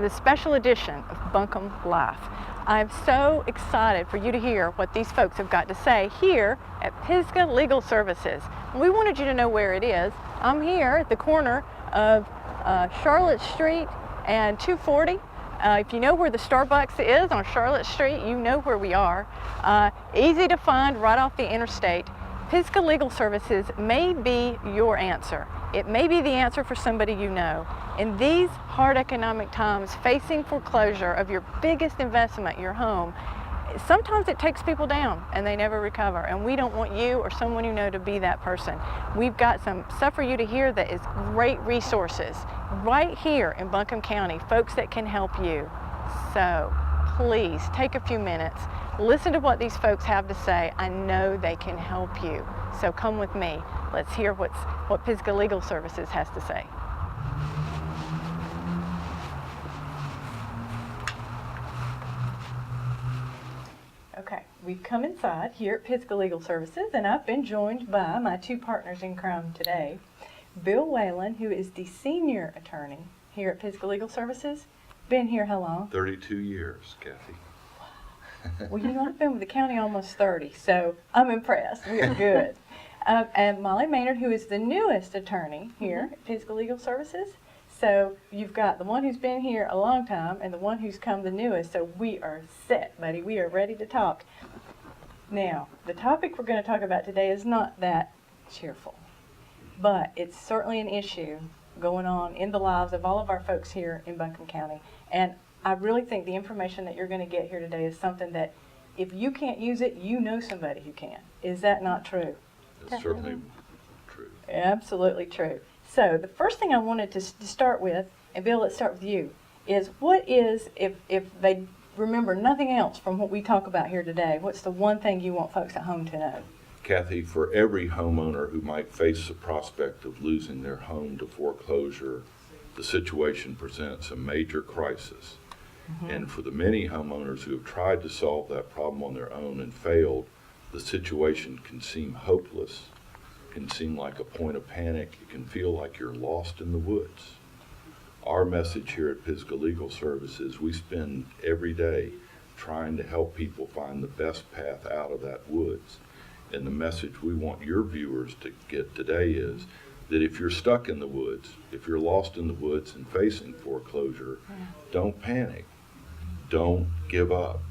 to this special edition of Buncombe Life. I'm so excited for you to hear what these folks have got to say here at Pisgah Legal Services. We wanted you to know where it is. I'm here at the corner of Charlotte Street and 240. If you know where the Starbucks is on Charlotte Street, you know where we are. Easy to find right off the interstate. Pisgah Legal Services may be your answer. It may be the answer for somebody you know. In these hard economic times, facing foreclosure of your biggest investment, your home, sometimes it takes people down and they never recover. And we don't want you or someone you know to be that person. We've got some stuff for you to hear that is great resources right here in Buncombe County, folks that can help you. So please take a few minutes, listen to what these folks have to say. I know they can help you. So come with me. Let's hear what Pisgah Legal Services has to say. Okay, we've come inside here at Pisgah Legal Services, and I've been joined by my two partners in crime today. Bill Whalen, who is the senior attorney here at Pisgah Legal Services. Been here how long? 32 years, Kathy. Well, you know, I've been with the county almost 30, so I'm impressed. We are good. And Molly Maynard, who is the newest attorney here at Pisgah Legal Services. So you've got the one who's been here a long time and the one who's come the newest. So we are set, buddy. We are ready to talk. Now, the topic we're going to talk about today is not that cheerful, but it's certainly an issue going on in the lives of all of our folks here in Buncombe County. And I really think the information that you're going to get here today is something that if you can't use it, you know somebody who can. Is that not true? That's certainly true. Absolutely true. So the first thing I wanted to start with, and Bill, let's start with you, is what is, if they remember nothing else from what we talk about here today, what's the one thing you want folks at home to know? Kathy, for every homeowner who might face the prospect of losing their home to foreclosure, the situation presents a major crisis. And for the many homeowners who have tried to solve that problem on their own and failed, the situation can seem hopeless, can seem like a point of panic. It can feel like you're lost in the woods. Our message here at Pisgah Legal Services, we spend every day trying to help people find the best path out of that woods. And the message we want your viewers to get today is that if you're stuck in the woods, if you're lost in the woods and facing foreclosure, don't panic. Don't give up,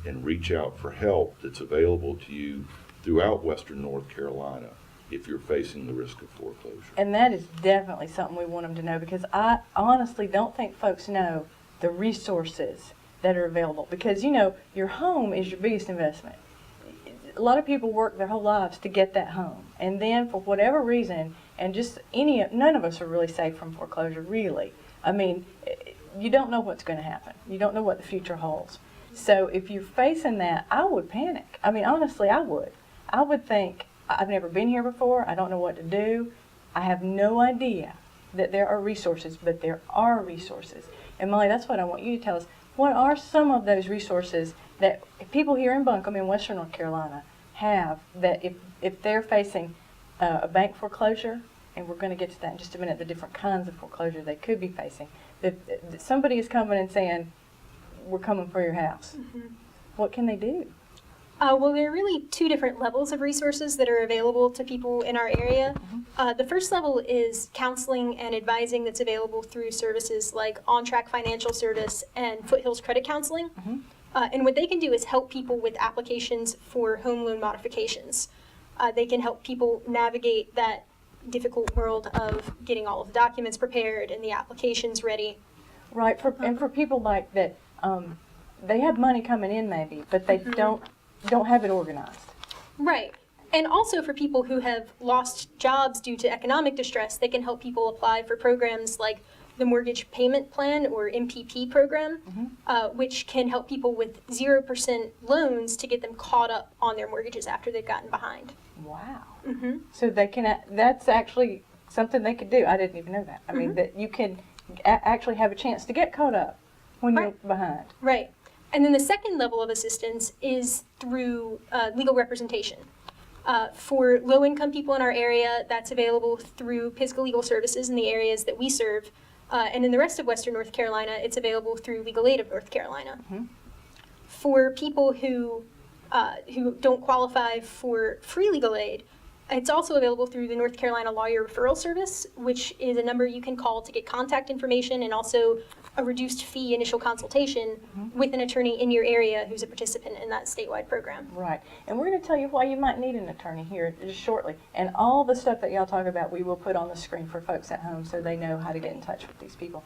and reach out for help that's available to you throughout Western North Carolina if you're facing the risk of foreclosure. And that is definitely something we want them to know, because I honestly don't think folks know the resources that are available, because you know your home is your biggest investment. A lot of people work their whole lives to get that home, and then for whatever reason, and just none of us are really safe from foreclosure, really. I mean, you don't know what's going to happen. You don't know what the future holds. So if you're facing that, I would panic. I mean, honestly, I would. I would think, I've never been here before. I don't know what to do. I have no idea that there are resources, but there are resources. And Molly, that's what I want you to tell us. What are some of those resources that people here in Buncombe in Western North Carolina have, that if they're facing a bank foreclosure, and we're going to get to that in just a minute, the different kinds of foreclosure they could be facing, that somebody is coming and saying, we're coming for your house. What can they do? Well, there are really two different levels of resources that are available to people in our area. The first level is counseling and advising that's available through services like On Track Financial Service and Foothills Credit Counseling. And what they can do is help people with applications for home loan modifications. They can help people navigate that difficult world of getting all of the documents prepared and the applications ready. Right, and for people like that, they have money coming in maybe, but they don't have it organized. Right. And also for people who have lost jobs due to economic distress, they can help people apply for programs like the Mortgage Payment Plan, or MPP program, which can help people with 0% loans to get them caught up on their mortgages after they've gotten behind. Wow. So they can, that's actually something they could do. I didn't even know that. I mean, that you can actually have a chance to get caught up when you're behind. Right. And then the second level of assistance is through legal representation. For low-income people in our area, that's available through Pisgah Legal Services in the areas that we serve. And in the rest of Western North Carolina, it's available through Legal Aid of North Carolina. For people who don't qualify for free legal aid, it's also available through the North Carolina Lawyer Referral Service, which is a number you can call to get contact information and also a reduced fee initial consultation with an attorney in your area who's a participant in that statewide program. Right. And we're going to tell you why you might need an attorney here just shortly. And all the stuff that y'all talk about, we will put on the screen for folks at home so they know how to get in touch with these people.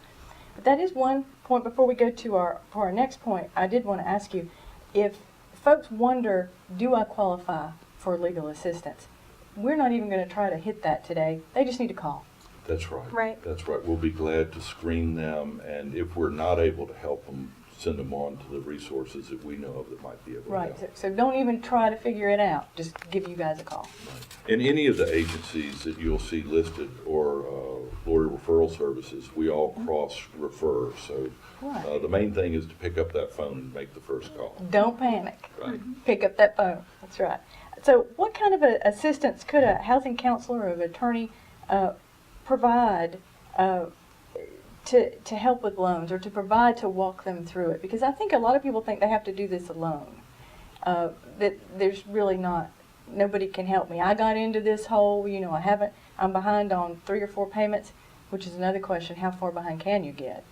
But that is one point. Before we go to our next point, I did want to ask you, if folks wonder, do I qualify for legal assistance? We're not even going to try to hit that today. They just need to call. That's right. Right. That's right. We'll be glad to screen them, and if we're not able to help them, send them on to the resources that we know of that might be able to Right. help. So don't even try to figure it out. Just give you guys a call. In any of the agencies that you'll see listed, or lawyer referral services, we all cross-refer. So Right. the main thing is to pick up that phone and make the first call. Don't panic. Right. Pick up that phone. That's right. So what kind of assistance could a housing counselor or an attorney provide to help with loans, or to provide to walk them through it? Because I think a lot of people think they have to do this alone. That there's really not, nobody can help me. I got into this hole, I'm behind on 3 or 4 payments, which is another question, how far behind can you get?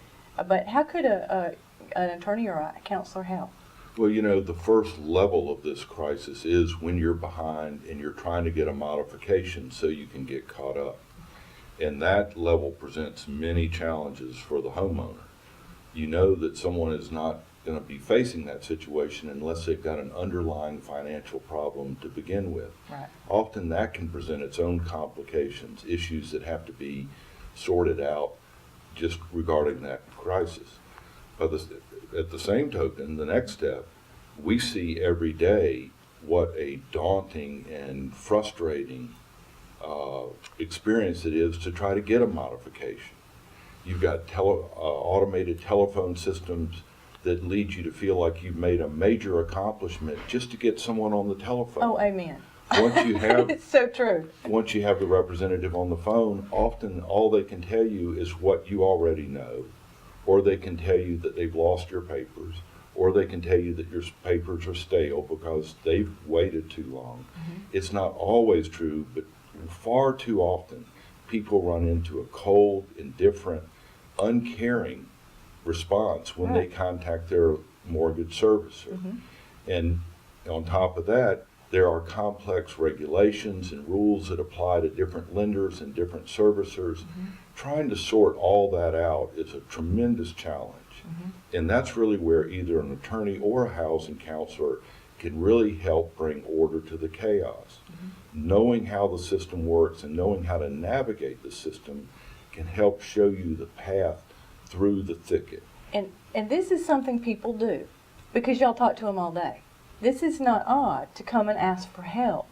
But how could an attorney or a counselor help? Well, the first level of this crisis is when you're behind and you're trying to get a modification so you can get caught up. And that level presents many challenges for the homeowner. You know that someone is not going to be facing that situation unless they've got an underlying financial problem to begin with. Right. Often that can present its own complications, issues that have to be sorted out just regarding that crisis. But at the same token, the next step, we see every day what a daunting and frustrating experience it is to try to get a modification. You've got automated telephone systems that lead you to feel like you've made a major accomplishment just to get someone on the telephone. Oh, amen. Once you have It's so true. Once you have the representative on the phone, often all they can tell you is what you already know, or they can tell you that they've lost your papers, or they can tell you that your papers are stale because they've waited too long. It's not always true, but far too often people run into a cold, indifferent, uncaring response when they contact their mortgage servicer. And on top of that, there are complex regulations and rules that apply to different lenders and different servicers. Trying to sort all that out is a tremendous challenge. And that's really where either an attorney or a housing counselor can really help bring order to the chaos. Knowing how the system works and knowing how to navigate the system can help show you the path through the thicket. And this is something people do, because y'all talk to them all day. This is not odd to come and ask for help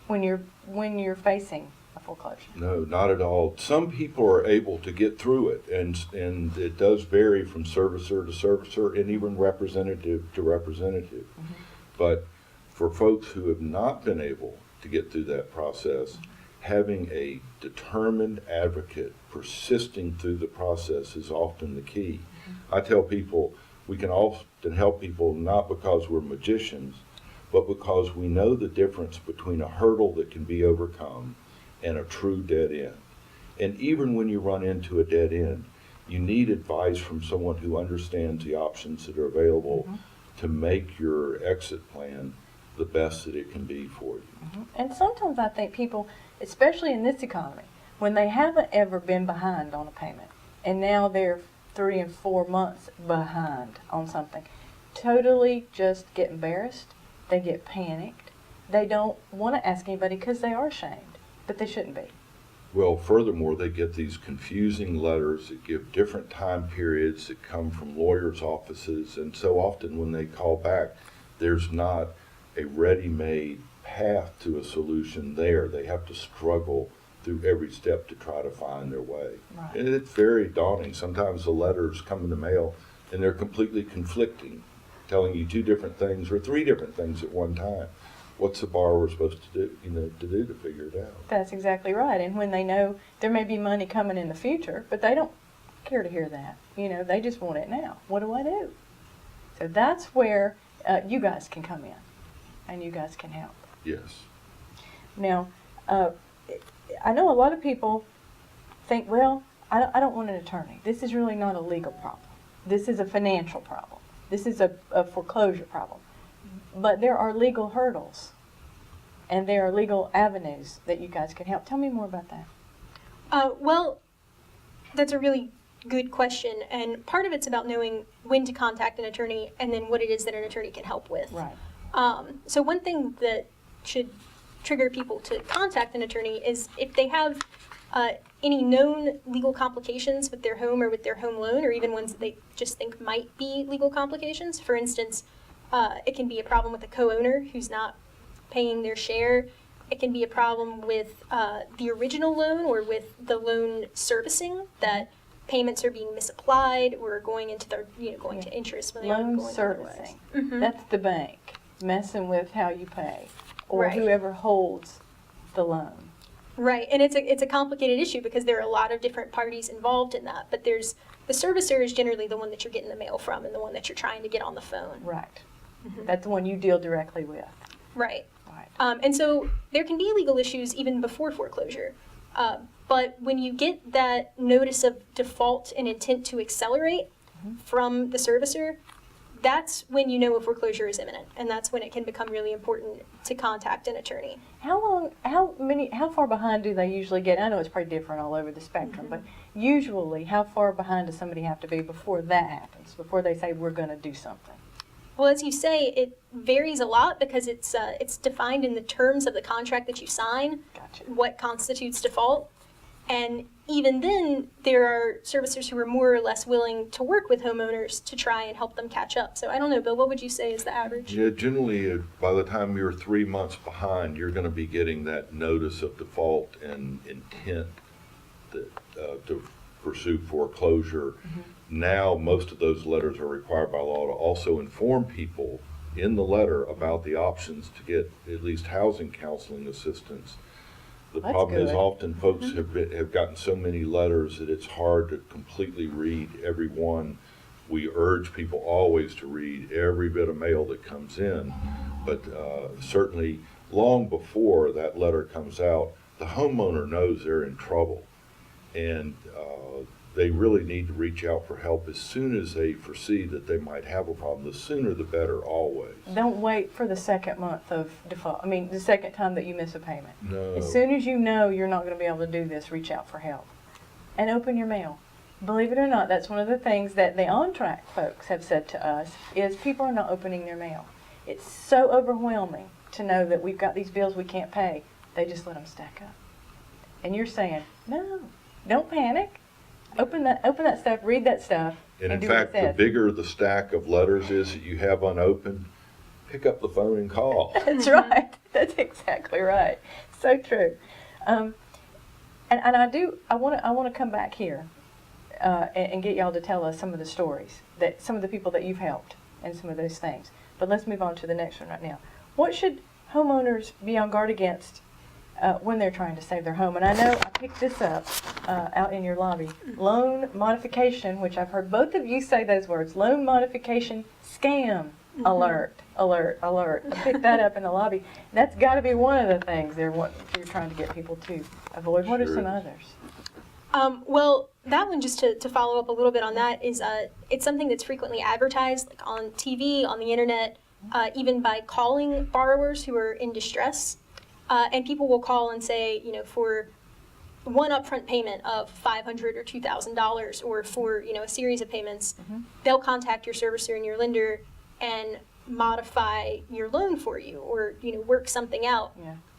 when you're facing a foreclosure. No, not at all. Some people are able to get through it, and it does vary from servicer to servicer and even representative to representative. But for folks who have not been able to get through that process, having a determined advocate persisting through the process is often the key. I tell people we can often help people not because we're magicians, but because we know the difference between a hurdle that can be overcome and a true dead end. And even when you run into a dead end, you need advice from someone who understands the options that are available to make your exit plan the best that it can be for you. And sometimes I think people, especially in this economy, when they haven't ever been behind on a payment, and now they're 3 and 4 months behind on something, totally just get embarrassed, they get panicked, they don't want to ask anybody because they are ashamed, but they shouldn't be. Well, furthermore, they get these confusing letters that give different time periods that come from lawyers' offices, and so often when they call back, there's not a ready-made path to a solution there. They have to struggle through every step to try to find their way. Right. And it's very daunting. Sometimes the letters come in the mail and they're completely conflicting, telling you 2 different things or 3 different things at one time. What's the borrower supposed to do, to figure it out? That's exactly right. And when they know there may be money coming in the future, but they don't care to hear that. You know, they just want it now. What do I do? So that's where you guys can come in, and you guys can help. Yes. Now, I know a lot of people think, well, I don't want an attorney. This is really not a legal problem. This is a financial problem. This is a foreclosure problem. But there are legal hurdles, and there are legal avenues that you guys can help. Tell me more about that. Well, that's a really good question, and part of it's about knowing when to contact an attorney and then what it is that an attorney can help with. Right. So one thing that should trigger people to contact an attorney is if they have any known legal complications with their home or with their home loan, or even ones that they just think might be legal complications. For instance, it can be a problem with a co-owner who's not paying their share. It can be a problem with the original loan or with the loan servicing, that payments are being misapplied or going into the going to interest when they aren't Loan going servicing. otherwise. That's the bank messing with how you pay, or Right. whoever holds the loan. Right, and it's a complicated issue because there are a lot of different parties involved in that. But there's the servicer is generally the one that you're getting the mail from and the one that you're trying to get on the phone. Right. That's the one you deal directly with. Right. Right. And so there can be legal issues even before foreclosure. But when you get that notice of default and intent to accelerate from the servicer, that's when you know a foreclosure is imminent, and that's when it can become really important to contact an attorney. How far behind do they usually get? I know it's pretty different all over the spectrum, but usually how far behind does somebody have to be before that happens, before they say we're going to do something? Well, as you say, it varies a lot because it's defined in the terms of the contract that you sign, Gotcha. what constitutes default. And even then, there are servicers who are more or less willing to work with homeowners to try and help them catch up. So I don't know, Bill, what would you say is the average? Yeah, generally, by the time you're 3 months behind, you're going to be getting that notice of default and intent to pursue foreclosure. Now, most of those letters are required by law to also inform people in the letter about the options to get at least housing counseling assistance. The That's problem is good. often folks have gotten so many letters that it's hard to completely read every one. We urge people always to read every bit of mail that comes in, but certainly long before that letter comes out, the homeowner knows they're in trouble, and they really need to reach out for help as soon as they foresee that they might have a problem. The sooner the better, always. Don't wait for the second month of default. I mean, the second time that you miss a payment. No. As soon as you know you're not going to be able to do this, reach out for help. And open your mail. Believe it or not, that's one of the things that the on-track folks have said to us, is people are not opening their mail. It's so overwhelming to know that we've got these bills we can't pay. They just let them stack up. And you're saying, no, don't panic. Open that stuff, read that stuff, And in do what fact, it the says. bigger the stack of letters is that you have unopened, pick up the phone and call. That's right. That's exactly right. So true. And I want to come back here and get y'all to tell us some of the stories, that some of the people that you've helped and some of those things. But let's move on to the next one right now. What should homeowners be on guard against when they're trying to save their home? And I know I picked this up out in your lobby. Loan modification, which I've heard both of you say those words. Loan modification scam alert, alert, alert. I picked that up in the lobby. That's got to be one of the things you're trying to get people to avoid. What are Sure some is. others? Well, that one, just to follow up a little bit on that, is it's something that's frequently advertised, like on TV, on the internet, even by calling borrowers who are in distress. And people will call and say, for one upfront payment of $500 or $2,000, or for a series of payments, they'll contact your servicer and your lender and modify your loan for you, or work something out.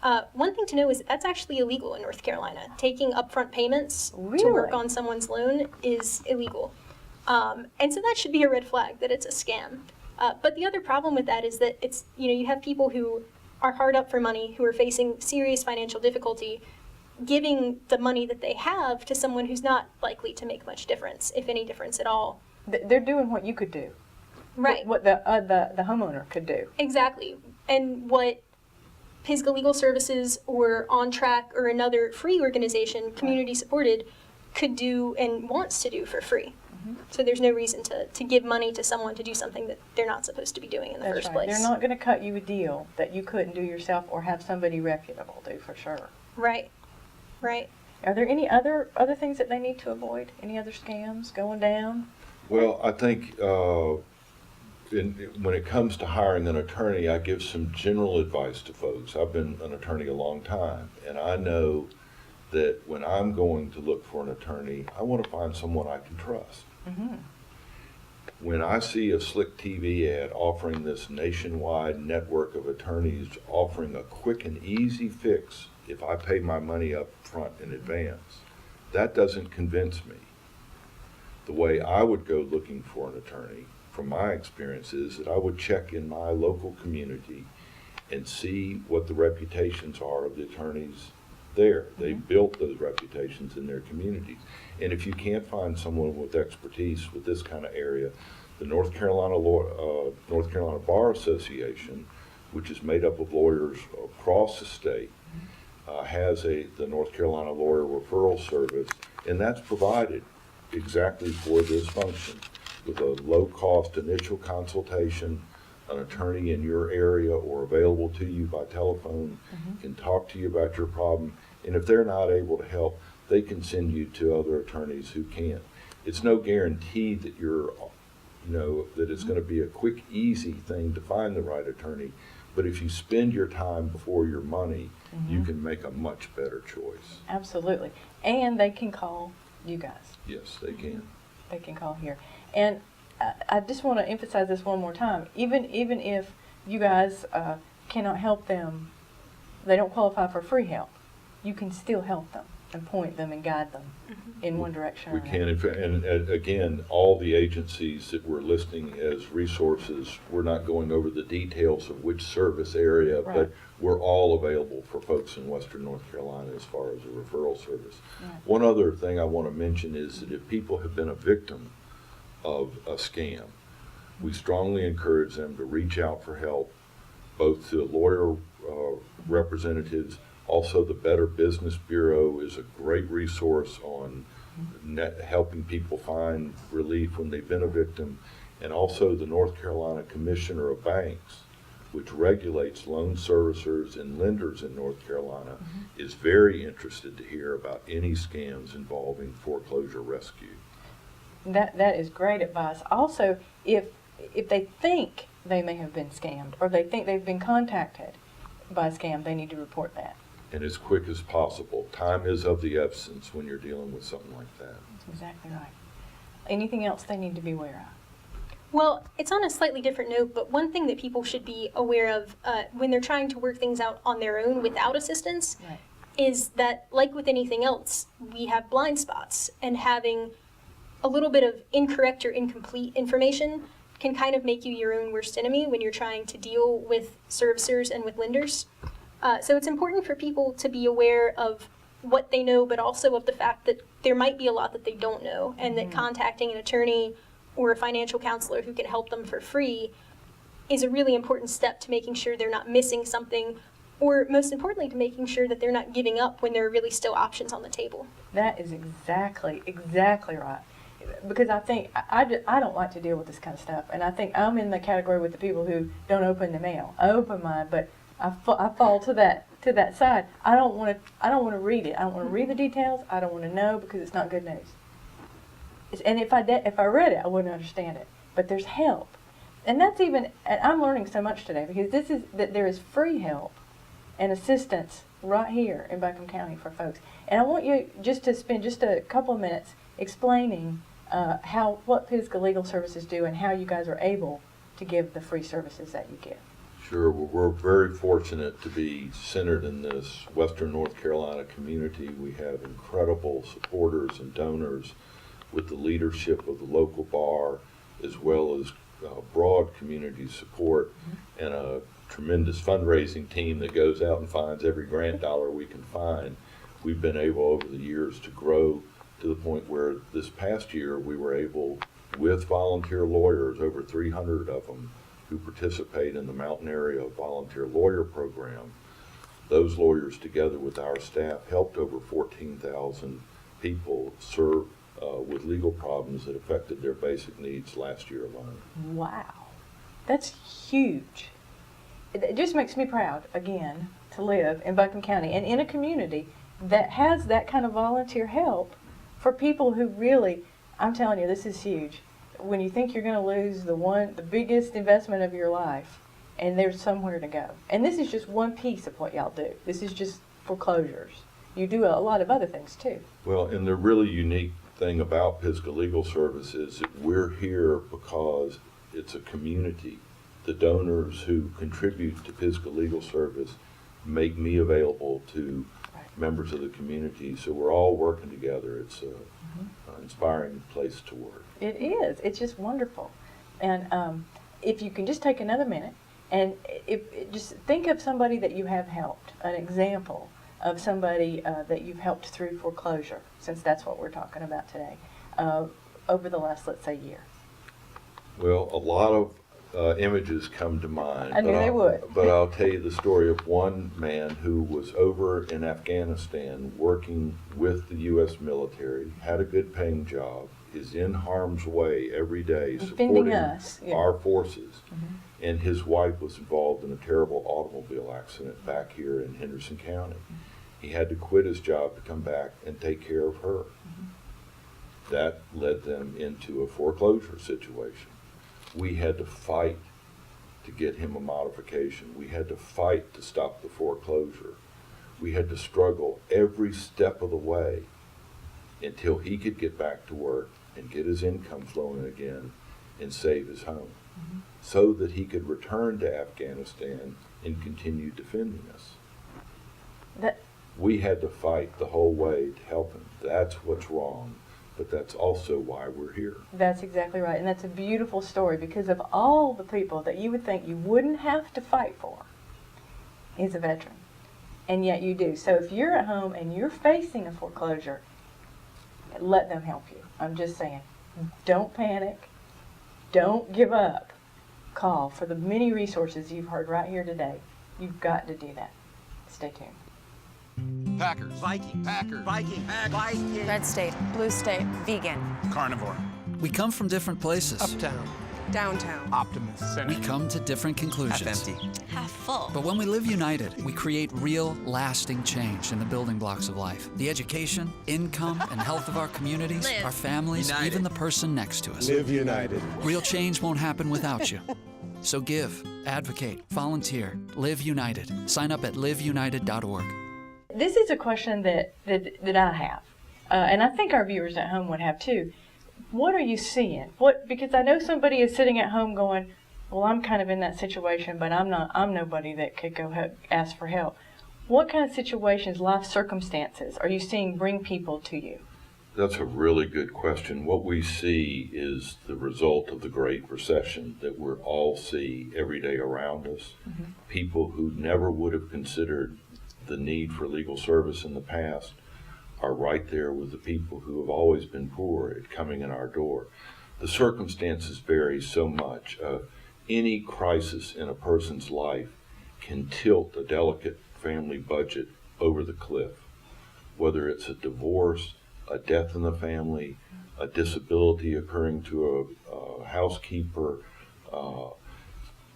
Yeah. One thing to know is that's actually illegal in North Carolina. Taking upfront payments to Really? work on someone's loan is illegal, and so that should be a red flag that it's a scam. But the other problem with that is that it's you have people who are hard up for money, who are facing serious financial difficulty, giving the money that they have to someone who's not likely to make much difference, if any difference at all. They're doing what you could do. Right. What the homeowner could do. Exactly. And what Pisgah Legal Services or On Track or another free organization, community supported, could do and wants to do for free. So there's no reason to give money to someone to do something that they're not supposed to be doing in the first place. They're not going to cut you a deal that you couldn't do yourself or have somebody reputable do for sure. Right. Right. Are there any other things that they need to avoid? Any other scams going down? Well, I think when it comes to hiring an attorney, I give some general advice to folks. I've been an attorney a long time, and I know that when I'm going to look for an attorney, I want to find someone I can trust. Mm-hmm. When I see a Slick TV ad offering this nationwide network of attorneys offering a quick and easy fix if I pay my money up front in advance, that doesn't convince me. The way I would go looking for an attorney, from my experience, is that I would check in my local community and see what the reputations are of the attorneys there. They built those reputations in their communities. And if you can't find someone with expertise with this kind of area, the North Carolina Bar Association, which is made up of lawyers across the state, has the North Carolina Lawyer Referral Service, and that's provided exactly for this function, with a low-cost initial consultation. An attorney in your area or available to you by telephone can talk to you about your problem, and if they're not able to help, they can send you to other attorneys who can. It's no guarantee that that it's going to be a quick, easy thing to find the right attorney, but if you spend your time before your money, you can make a much better choice. Absolutely. And they can call you guys. Yes, they can. They can call here. And I just want to emphasize this one more time. Even if you guys cannot help them, they don't qualify for free help, you can still help them and point them and guide them in one direction. We can, and again, all the agencies that we're listing as resources, we're not going over the details of which service area, Right. but we're all available for folks in Western North Carolina as far as a referral service. Right. One other thing I want to mention is that if people have been a victim of a scam, we strongly encourage them to reach out for help, both to lawyer representatives. Also, the Better Business Bureau is a great resource on helping people find relief when they've been a victim. And also the North Carolina Commissioner of Banks, which regulates loan servicers and lenders in North Carolina, is very interested to hear about any scams involving foreclosure rescue. That is great advice. Also, if they think they may have been scammed or they think they've been contacted by a scam, they need to report that. And as quick as possible. Time is of the essence when you're dealing with something like that. That's exactly right. Anything else they need to be aware of? Well, it's on a slightly different note, but one thing that people should be aware of when they're trying to work things out on their own without assistance Right. is that, like with anything else, we have blind spots, and having a little bit of incorrect or incomplete information can kind of make you your own worst enemy when you're trying to deal with servicers and with lenders. So it's important for people to be aware of what they know, but also of the fact that there might be a lot that they don't know, and that contacting an attorney or a financial counselor who can help them for free is a really important step to making sure they're not missing something, or most importantly, to making sure that they're not giving up when there are really still options on the table. That is exactly right. Because I think, I don't like to deal with this kind of stuff, and I think I'm in the category with the people who don't open the mail. I open mine, but I fall to that side. I don't want to read it. I don't want to read the details. I don't want to know, because it's not good news. And if I read it, I wouldn't understand it. But there's help, and and I'm learning so much today, because there is free help and assistance right here in Buncombe County for folks. And I want you just to spend just a couple of minutes explaining what Pisgah Legal Services do and how you guys are able to give the free services that you give. Sure, well, we're very fortunate to be centered in this Western North Carolina community. We have incredible supporters and donors with the leadership of the local bar, as well as broad community support and a tremendous fundraising team that goes out and finds every grant dollar we can find. We've been able over the years to grow to the point where this past year we were able, with volunteer lawyers, over 300 of them, who participate in the Mountain Area Volunteer Lawyer Program. Those lawyers, together with our staff, helped over 14,000 people served with legal problems that affected their basic needs last year alone. Wow. That's huge. It just makes me proud, again, to live in Buncombe County and in a community that has that kind of volunteer help for people who really, I'm telling you, this is huge. When you think you're going to lose the biggest investment of your life, and there's somewhere to go. And this is just one piece of what y'all do. This is just foreclosures. You do a lot of other things too. Well, and the really unique thing about Pisgah Legal Services is that we're here because it's a community. The donors who contribute to Pisgah Legal Service make me available to members of the community, so we're all working together. It's an inspiring place to work. It is. It's just wonderful. And if you can just take another minute and just think of somebody that you have helped, an example of somebody that you've helped through foreclosure, since that's what we're talking about today, over the last, let's say, year. Well, a lot of images come to mind. I knew they would. But I'll tell you the story of one man who was over in Afghanistan working with the U.S. military, had a good paying job, is in harm's way every day supporting us, yeah. our forces. And his wife was involved in a terrible automobile accident back here in Henderson County. He had to quit his job to come back and take care of her. That led them into a foreclosure situation. We had to fight to get him a modification. We had to fight to stop the foreclosure. We had to struggle every step of the way until he could get back to work and get his income flowing again and save his home, so that he could return to Afghanistan and continue defending us. We had to fight the whole way to help him. That's what's wrong, but that's also why we're here. That's exactly right, and that's a beautiful story because of all the people that you would think you wouldn't have to fight for. He's a veteran, and yet you do. So if you're at home and you're facing a foreclosure, let them help you. I'm just saying, don't panic, don't give up. Call for the many resources you've heard right here today. You've got to do that. Stay tuned. Packers. Viking. Packers. Viking. Viking. Red state, blue state, vegan. Carnivore. We come from different places. Uptown. Downtown. Optimist. We come to different conclusions. Half empty. Half full. But when we live united, we create real, lasting change in the building blocks of life. The education, income, and health of our communities, Live. our families, United. even the person next to us. Live united. Real change won't happen without you. So give, advocate, volunteer, live united. Sign up at liveunited.org. This is a question that I have, and I think our viewers at home would have too. What are you seeing? Because I know somebody is sitting at home going, well, I'm kind of in that situation, but I'm nobody that could go ask for help. What kind of situations, life circumstances, are you seeing bring people to you? That's a really good question. What we see is the result of the Great Recession that we all see every day around us. People who never would have considered the need for legal service in the past are right there with the people who have always been poor at coming in our door. The circumstances vary so much. Any crisis in a person's life can tilt a delicate family budget over the cliff, whether it's a divorce, a death in the family, a disability occurring to a housekeeper,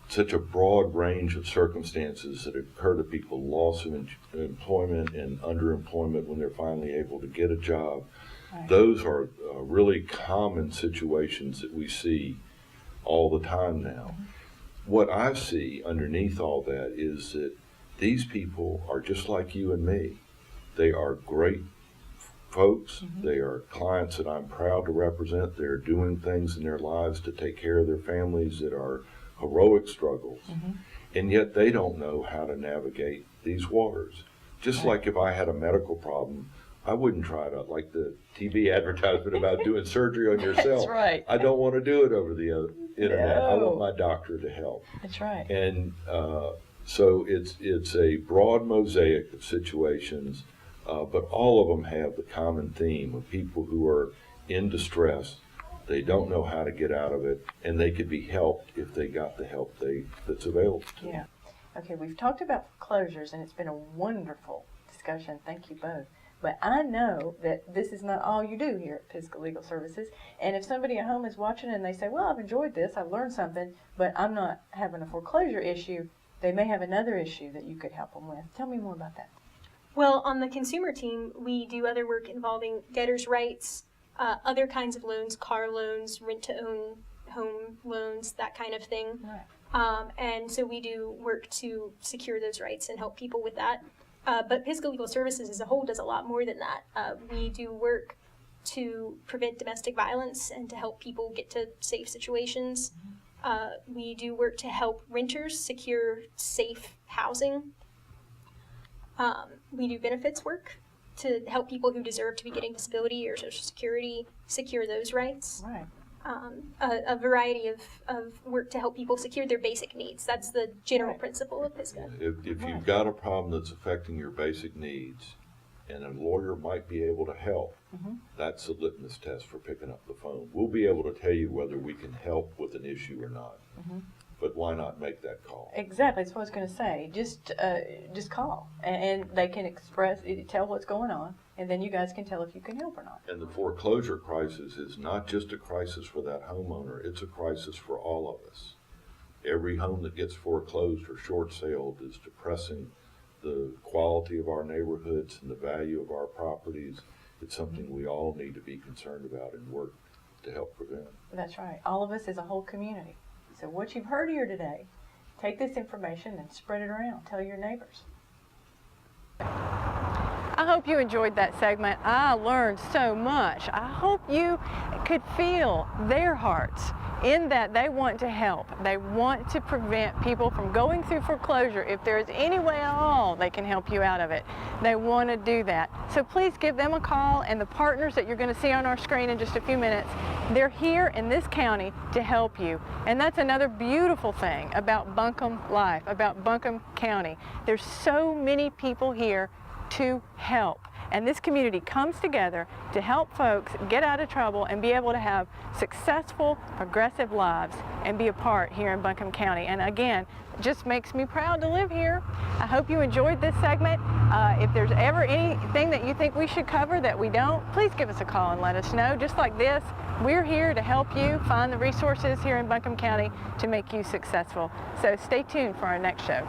such a broad range of circumstances that occur to people, loss of employment and underemployment when they're finally able to get a job. Right. Those are really common situations that we see all the time now. What I see underneath all that is that these people are just like you and me. They are great folks. They are clients that I'm proud to represent. They're doing things in their lives to take care of their families that are heroic struggles, and yet they don't know how to navigate these waters. Just like if I had a medical problem, I wouldn't try to, like the TV advertisement about doing surgery on yourself. That's right. I don't want to do it over the internet. No. I want my doctor to help. That's right. And so it's a broad mosaic of situations, but all of them have the common theme of people who are in distress. They don't know how to get out of it, and they could be helped if they got the help that's available to them. Yeah. Okay, we've talked about foreclosures, and it's been a wonderful discussion. Thank you both. But I know that this is not all you do here at Pisgah Legal Services. And if somebody at home is watching and they say, well, I've enjoyed this, I've learned something, but I'm not having a foreclosure issue, they may have another issue that you could help them with. Tell me more about that. Well, on the consumer team, we do other work involving debtors' rights, other kinds of loans, car loans, rent-to-own home loans, that kind of thing. Right. And so we do work to secure those rights and help people with that. But Pisgah Legal Services as a whole does a lot more than that. We do work to prevent domestic violence and to help people get to safe situations. We do work to help renters secure safe housing. We do benefits work to help people who deserve to be getting disability or Social Security secure those rights. Right. A variety of work to help people secure their basic needs. That's the general Right. principle of Pisgah. If you've got a problem that's affecting your basic needs, and a lawyer might be able to help, that's a litmus test for picking up the phone. We'll be able to tell you whether we can help with an issue or not. But why not make that call? Exactly, that's what I was going to say. Just call, and they can tell what's going on, and then you guys can tell if you can help or not. And the foreclosure crisis is not just a crisis for that homeowner, it's a crisis for all of us. Every home that gets foreclosed or short-saled is depressing the quality of our neighborhoods and the value of our properties. It's something we all need to be concerned about and work to help prevent. That's right. All of us as a whole community. So what you've heard here today, take this information and spread it around. Tell your neighbors. I hope you enjoyed that segment. I learned so much. I hope you could feel their hearts in that they want to help. They want to prevent people from going through foreclosure. If there is any way at all they can help you out of it, they want to do that. So please give them a call, and the partners that you're going to see on our screen in just a few minutes, they're here in this county to help you. And that's another beautiful thing about Buncombe Life, about Buncombe County. There's so many people here to help. And this community comes together to help folks get out of trouble and be able to have successful, progressive lives and be a part here in Buncombe County. And again, just makes me proud to live here. I hope you enjoyed this segment. If there's ever anything that you think we should cover that we don't, please give us a call and let us know. Just like this, we're here to help you find the resources here in Buncombe County to make you successful. So stay tuned for our next show.